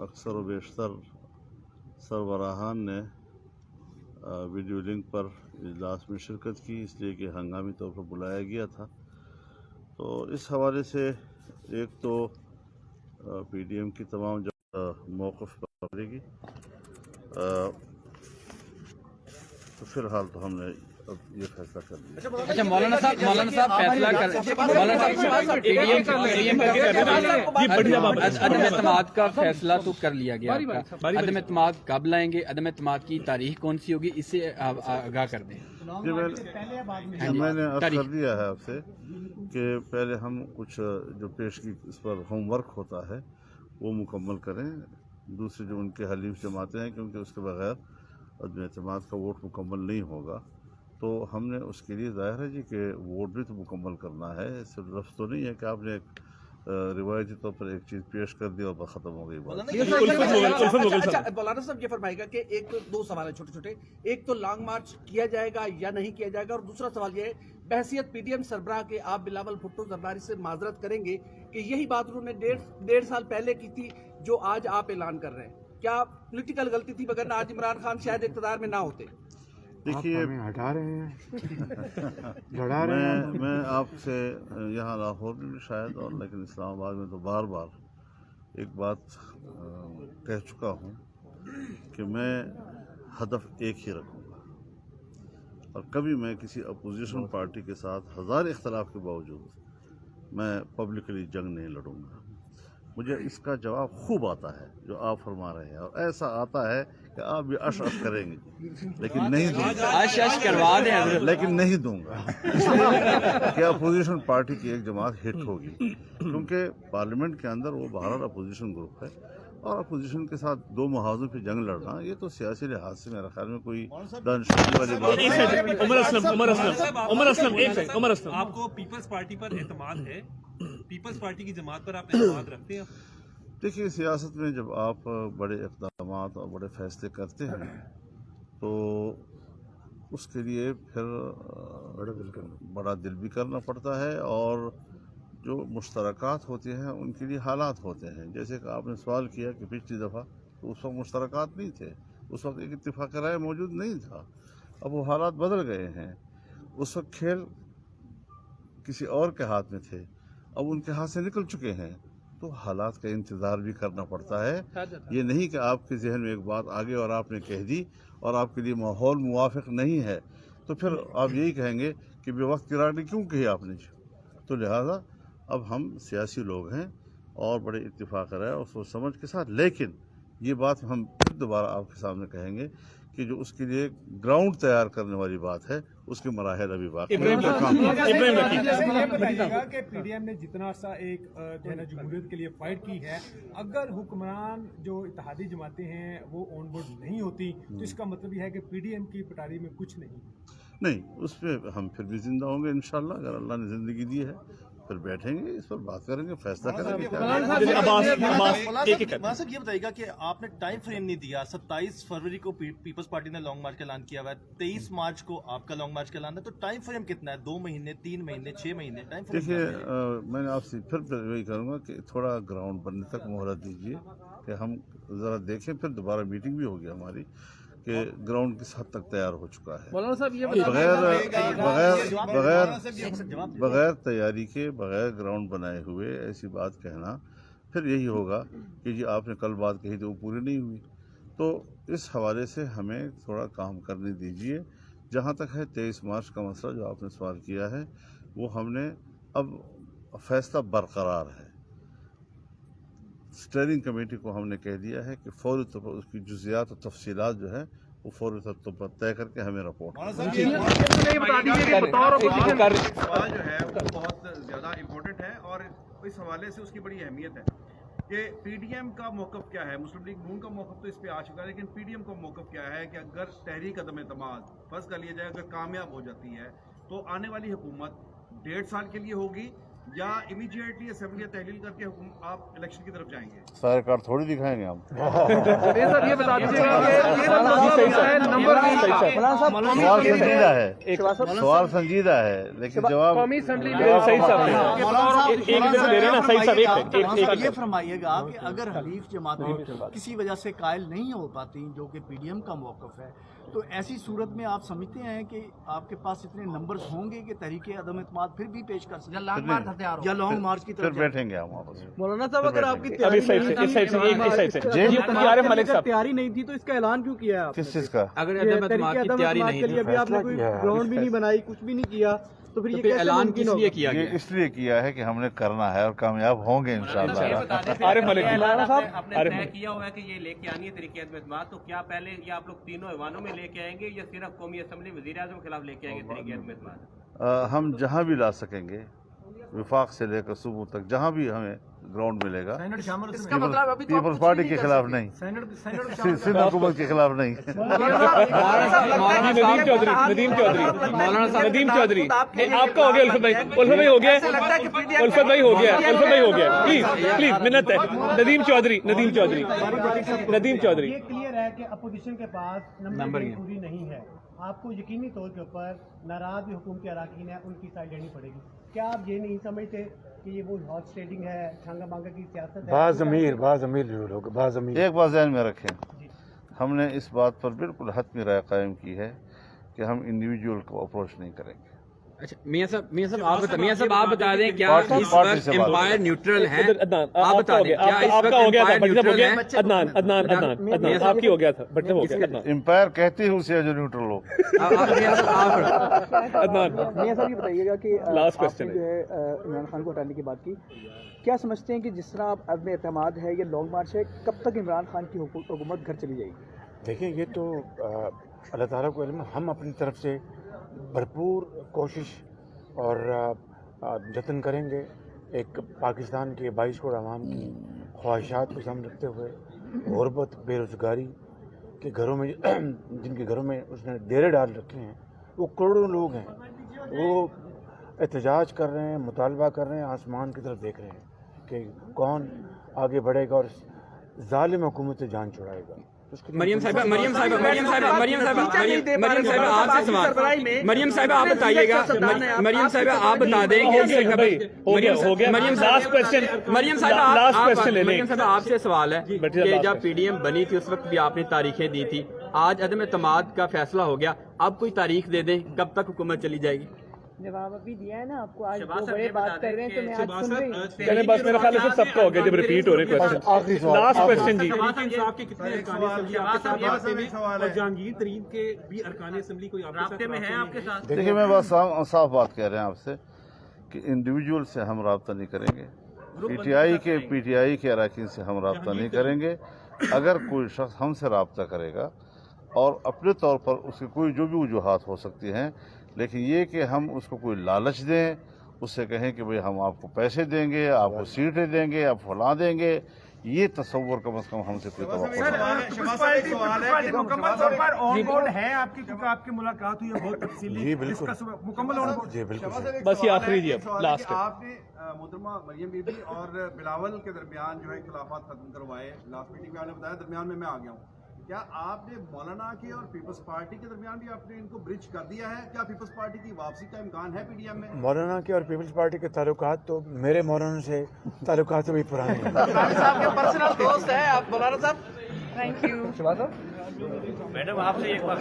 अक्सर व बेशतर सरबराहान ने वीडियो लिंक पर इजलास में शिरकत की, इसलिए कि हंगामी तौर पर बुलाया गया था। तो इस हवाले से एक तो पीडीएम की तमाम मौक़िफ़ पर पड़ेगी, तो फ़िलहाल तो हमने अब ये फैसला कर लिया। अच्छा मौलाना साहब फैसला कर अदम एतमाद का फैसला तो कर लिया गया आपका। अदम एतमाद कब लाएंगे, अदम एतमाद की तारीख कौन सी होगी, इससे आगाह कर दें। मैंने अर्ज़ कर दिया है आपसे कि पहले हम कुछ जो पेश की इस पर होमवर्क होता है वो मुकम्मल करें। दूसरे जो उनके हलीफ जमाते हैं, क्योंकि उसके बगैर अदम एतमाद का वोट मुकम्मल नहीं होगा, तो हमने उसके लिए ज़ाहिर है जी कि वोट भी तो मुकम्मल करना है। सिर्फ लफ्ज़ तो नहीं है कि आपने एक रिवायती तौर पर एक चीज़ पेश कर दी और बस ख़त्म हो गई बात। अच्छा मौलाना साहब ये फरमाएगा कि एक तो दो सवाल है छोटे छोटे, एक तो लॉन्ग मार्च किया जाएगा या नहीं किया जाएगा, और दूसरा सवाल ये है बहसियत पीडीएम सरबराह के आप बिलावल भुट्टो जरदारी से माजरत करेंगे कि यही बात उन्होंने डेढ़ साल पहले की थी जो आज आप ऐलान कर रहे हैं। क्या पॉलिटिकल गलती थी, वगैरह आज इमरान खान शायद इक़्तिदार में ना होते? देखिए हटा रहे हैं मैं आपसे यहाँ लाहौर में भी शायद और लेकिन इस्लामाबाद में तो बार बार एक बात कह चुका हूँ कि मैं हदफ एक ही रखूँगा और कभी मैं किसी अपोजिशन पार्टी के साथ हज़ार इख्तलाफ के बावजूद मैं पब्लिकली जंग नहीं लड़ूँगा। मुझे इसका जवाब खूब आता है जो आप फरमा रहे हैं, और ऐसा आता है कि आप भी अश करेंगे, लेकिन नहीं दूंगा, करवा दें, लेकिन नहीं दूंगा, इसलिए कि अपोजिशन पार्टी की एक जमात हिट होगी, क्योंकि पार्लियामेंट के अंदर वो बहरहाल अपोजिशन ग्रुप है और अपोजिशन के साथ दो मुहावजों पे जंग लड़ना ये तो सियासी लिहाज से मेरे ख्याल में कोई दानिशमंदी वाली बात नहीं है। आपको पीपल्स पार्टी पर एतमाद है, पीपल्स पार्टी की जमात पर आप एतमाद रखते हैं? देखिए, सियासत में जब आप बड़े इक़दामात और बड़े फैसले करते हैं तो उसके लिए फिर बड़ा दिल भी करना पड़ता है, और जो मुश्तरकात होते हैं उनके लिए हालात होते हैं। जैसे कि आपने सवाल किया कि पिछली दफ़ा तो उस वक्त मुश्तरकात नहीं थे, उस वक्त एक इत्तिफाक राय मौजूद नहीं था। अब वो हालात बदल गए हैं। उस वक्त खेल किसी और के हाथ में थे, अब उनके हाथ से निकल चुके हैं, तो हालात का इंतज़ार भी करना पड़ता है। ये नहीं कि आपके जहन में एक बात आ गई और आपने कह दी और आपके लिए माहौल मुवाफ़िक नहीं है तो फिर आप यही कहेंगे कि बेवक्त की रानी क्यों कही आपने। तो लिहाजा अब हम सियासी लोग हैं और बड़े इत्तिफाक राय और सोच समझ के साथ, लेकिन ये बात हम फिर दोबारा आपके सामने कहेंगे कि जो उसके लिए ग्राउंड तैयार करने वाली बात है उसके मराहिल अभी बाकी कि पीडीएम ने जितना सा एक जमहूरियत के लिए फाइट की है, अगर हुक्मरान जो इत्तेहादी जमातें हैं वो ऑन बोर्ड नहीं होती तो इसका मतलब यह है कि पीडीएम की पटारी में कुछ नहीं, उस पर हम फिर भी जिंदा होंगे इंशाल्लाह। अगर अल्लाह ने ज़िंदगी दी है फिर बैठेंगे, इस पर बात करेंगे, फैसला करेंगे। साहब ये बताइएगा कि आपने टाइम फ्रेम नहीं दिया। 27 फरवरी को पीपल्स पार्टी ने लॉन्ग मार्च का ऐलान किया हुआ है, 23 मार्च को आपका लॉन्ग मार्च का ऐलान है, तो टाइम फ्रेम कितना है? 2 महीने, 3 महीने, 6 महीने टाइम फ्रेम? देखिए, मैंने आपसे फिर वही करूँगा कि थोड़ा ग्राउंड बनने तक मोहलत दीजिए कि हम ज़रा देखें, फिर दोबारा मीटिंग भी होगी हमारी कि ग्राउंड किस हद तक तैयार हो चुका है। बगैर तैयारी के, बगैर ग्राउंड बनाए हुए ऐसी बात कहना फिर यही होगा कि जी आपने कल बात कही थी वो पूरी नहीं हुई। तो इस हवाले से हमें थोड़ा काम करने दीजिए। जहाँ तक है 23 मार्च का मसला जो आपने सवाल किया है, वो हमने अब फैसला बरकरार है। स्टीयरिंग कमेटी को हमने कह दिया है कि फौरी तौर पर उसकी जुज़ियात और तफसीलात जो है वो फौरी तौर पर तय करके हमें रिपोर्ट सवाल जो है वो बहुत ज़्यादा इम्पोर्टेंट है और इस हवाले से उसकी बड़ी अहमियत है कि पीडीएम का मौक़िफ़ क्या है। मुस्लिम लीग नून का मौक़िफ़ तो इस पे आ चुका है, लेकिन पीडीएम का मौक़िफ़ क्या है कि अगर तहरीक अदम एतमाद फर्ज कर लिया जाए, अगर कामयाब हो जाती है तो आने वाली हुकूमत 1.5 साल के लिए होगी یا امیڈیٹلی اسمبلی تحلیل کر کے آپ الیکشن کی طرف جائیں گے؟ سارے کارڈ تھوڑی دکھائیں گے ہم. سر یہ بتا سوال سنجیدہ ہے, سوال سنجیدہ ہے, لیکن جواب یہ فرمائیے گا کہ اگر حلیف جماعتیں کسی وجہ سے قائل نہیں ہو پاتی جو کہ پی ڈی ایم کا موقف ہے, تو ایسی صورت میں آپ سمجھتے ہیں کہ آپ کے پاس اتنے نمبرز ہوں گے کہ تحریک عدم اعتماد پھر بھی پیش کر سکیں یا لانگ مارچ کی پھر طرف بیٹھیں گے ہم واپس. مولانا صاحب اگر آپ کی تیاری نہیں تھی تو اس کا اعلان کیوں کیا ہے آپ کس چیز کا؟ اگر عدم اعتماد کی تیاری نہیں کے لیے ابھی آپ نے کوئی گراؤنڈ بھی نہیں بنائی, کچھ بھی نہیں کیا, تو پھر یہ کیسے اعلان ممکن کس ہوگا؟ لیے کیا یہ گیا؟ اس لیے کیا ہے کہ ہم نے کرنا ہے اور کامیاب ہوں گے انشاءاللہ. آپ نے طے کیا ہوا ہے کہ یہ لے کے آنی ہے طریقے عدم اعتماد, تو کیا پہلے یہ آپ لوگ تینوں ایوانوں میں لے کے آئیں گے یا صرف قومی اسمبلی وزیر اعظم کے خلاف لے کے آئیں گے طریقے عدم اعتماد؟ ہم جہاں بھی لا سکیں گے, وفاق سے لے کر صوبوں تک جہاں بھی ہمیں گراؤنڈ ملے گا. پیپلز پارٹی کے خلاف نہیں, سندھ حکومت کے خلاف نہیں. ندیم چودھری آپ کا ہو گیا, الفت بھائی ہو گیا, الفت بھائی ہو گیا, پلیز منت ہے. ندیم چودھری یہ کلیئر ہے کہ اپوزیشن کے پاس نمبر پوری نہیں ہے, آپ کو یقینی طور کے اوپر ناراض حکومت کے اراکین ہیں ان کی سائڈ لینی پڑے گی. کیا آپ یہ نہیں سمجھتے کہ یہ وہ ہاٹ اسٹیڈنگ ہے, چھانگا مانگا کی سیاست ہے؟ ایک بات ذہن میں رکھیں, ہم نے اس بات پر بالکل حتمی رائے قائم کی ہے کہ ہم انڈیویجول کو اپروچ نہیں کریں گے. اچھا میاں صاحب آپ بتا دیں کیا اس وقت امپائر نیوٹرل ہے؟ آپ بتا دیں کیا اس وقت امپائر نیوٹرل ہے؟ عدنان آپ کی ہو گیا تھا, امپائر کہتے ہیں اسے جو نیوٹرل ہو. میاں صاحب یہ بتائیے گا کہ آپ نے جو ہے عمران خان کو ہٹانے کی بات کی, کیا سمجھتے ہیں کہ جس طرح اب عدم اعتماد ہے یا لانگ مارچ ہے, کب تک عمران خان کی حکومت گھر چلی جائے گی؟ دیکھیں یہ تو اللہ تعالیٰ کو علم ہے, ہم اپنی طرف سے بھرپور کوشش اور جتن کریں گے ایک پاکستان کے 22 کروڑ عوام کی خواہشات کو سامنے رکھتے ہوئے. غربت, بے روزگاری کے گھروں میں جن کے گھروں میں اس نے ڈیرے ڈال رکھے ہیں وہ کروڑوں لوگ ہیں, وہ احتجاج کر رہے ہیں, مطالبہ کر رہے ہیں, آسمان کی طرف دیکھ رہے ہیں کہ کون آگے بڑھے گا اور ظالم حکومت سے جان چھڑائے گا. مریم صاحبہ آپ سے سوال, مریم صاحبہ آپ بتائیے گا, مریم صاحبہ آپ بتا دیں مریم صاحبہ آپ سے سوال ہے کہ جب پی ڈی ایم بنی تھی اس وقت بھی آپ نے تاریخیں دی تھی, آج عدم اعتماد کا فیصلہ ہو گیا, اب کوئی تاریخ دے دیں کب تک حکومت چلی جائے گی؟ جواب ابھی دیا ہے نا آپ کو, آج دو بڑے بات کر رہے ہیں تو میں آج سن رہی ہوں. چلیں بس میرا خیال ہے سب کا ہو گیا جب ریپیٹ ہو رہے کوسچن. آخری سوال, لاسٹ کوسچن جی. انصاف کے کتنے ارکان اسمبلی آپ کے ساتھ رابطے میں, اور جہانگیر ترین کے بھی ارکان اسمبلی کوئی رابطے میں ہیں آپ کے ساتھ؟ دیکھیے میں بس صاف بات کہہ رہے ہیں آپ سے کہ انڈیویجول سے ہم رابطہ نہیں کریں گے, پی ٹی آئی کے اراکین سے ہم رابطہ نہیں کریں گے. اگر کوئی شخص ہم سے رابطہ کرے گا اور اپنے طور پر اس کی کوئی جو بھی وجوہات ہو سکتی ہیں, لیکن یہ کہ ہم اس کو کوئی لالچ دیں, اس سے کہیں کہ بھئی ہم آپ کو پیسے دیں گے, آپ کو سیٹیں دیں گے, آپ فلاں دیں گے, یہ تصور کم از کم ہم سے کوئی توقع ہے آپ کی, کیونکہ آپ کی ملاقات ہوئی ہے بہت تفصیلی. جی بالکل, مکمل آن بورڈ. جی بالکل. بس یہ آخری جی لاسٹ. آپ نے محترمہ مریم بی بی اور بلاول کے درمیان جو ہے اختلافات ختم کروائے, لاسٹ میٹنگ میں آپ نے بتایا درمیان میں آ گیا ہوں. کیا آپ نے مولانا کے اور پیپلز پارٹی کے درمیان بھی آپ نے ان کو برج کر دیا ہے؟ کیا پیپلز پارٹی کی واپسی کا امکان ہے پی ڈی ایم میں؟ مولانا کے اور پیپلز پارٹی کے تعلقات تو میرے مولانا سے تعلقات سے بھی پرانے ہیں. صاحب کے پرسنل دوست ہیں آپ مولانا صاحب. Thank you. میڈم آپ سے ایک بات